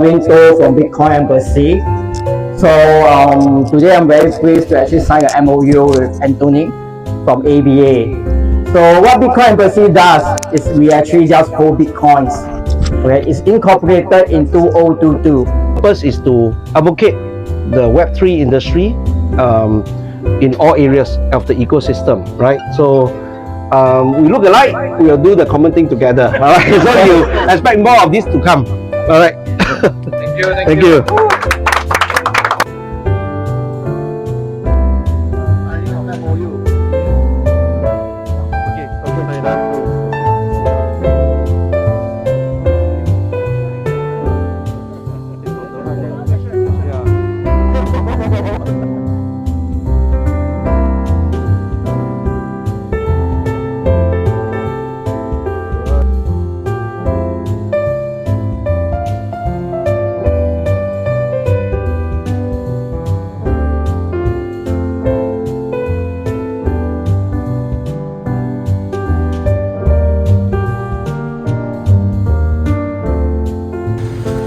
Window from Bitcoin Embassy. So today I'm very pleased to actually sign an MOU with Anthony from ABA. So what Bitcoin Embassy does is we actually just hold Bitcoins. Okay, it's incorporated in 2022. The purpose is to advocate the Web3 industry in all areas of the ecosystem, right? So we look alike, we'll do the common thing together. All right, so you expect more of this to come. All right. Thank you. Thank you.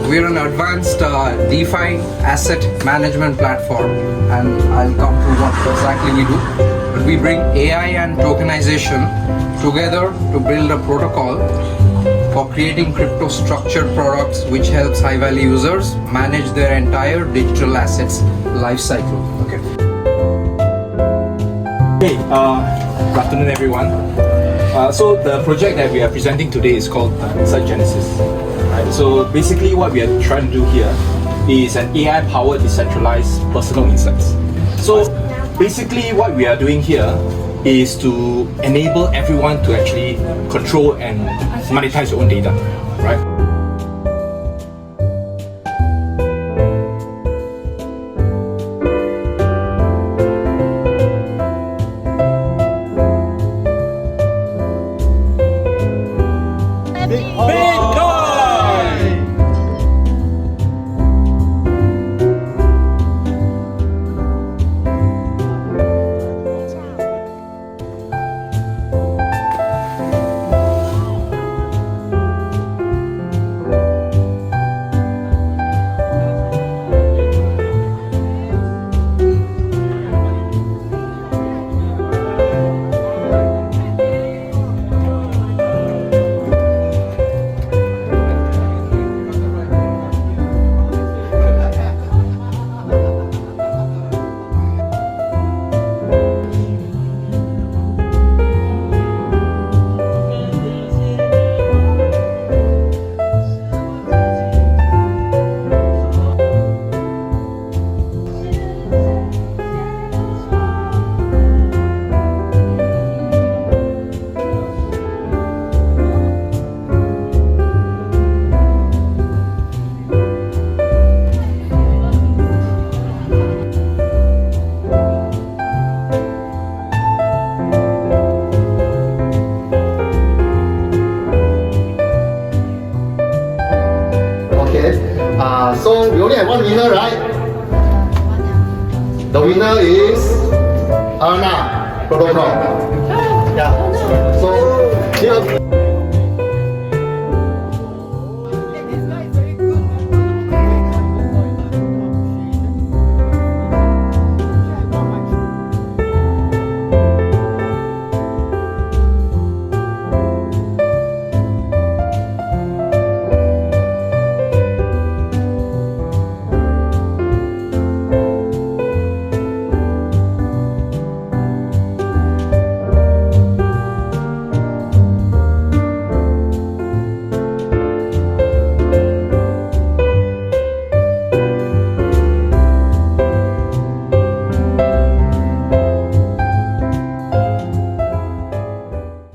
We're an advanced DeFi asset management platform, and I'll come to what exactly we do. But we bring AI and tokenization together to build a protocol for creating crypto structured products which helps high value users manage their entire digital assets life cycle. Okay. Hey, good afternoon everyone. So the project that we are presenting today is called Insight Genesis. Right? So basically what we are trying to do here is an AI-powered decentralized personal insights. So basically what we are doing here is to enable everyone to actually control and monetize your own data, right? So we only have one winner, right? The winner is Arna Protocol. Yeah. So here.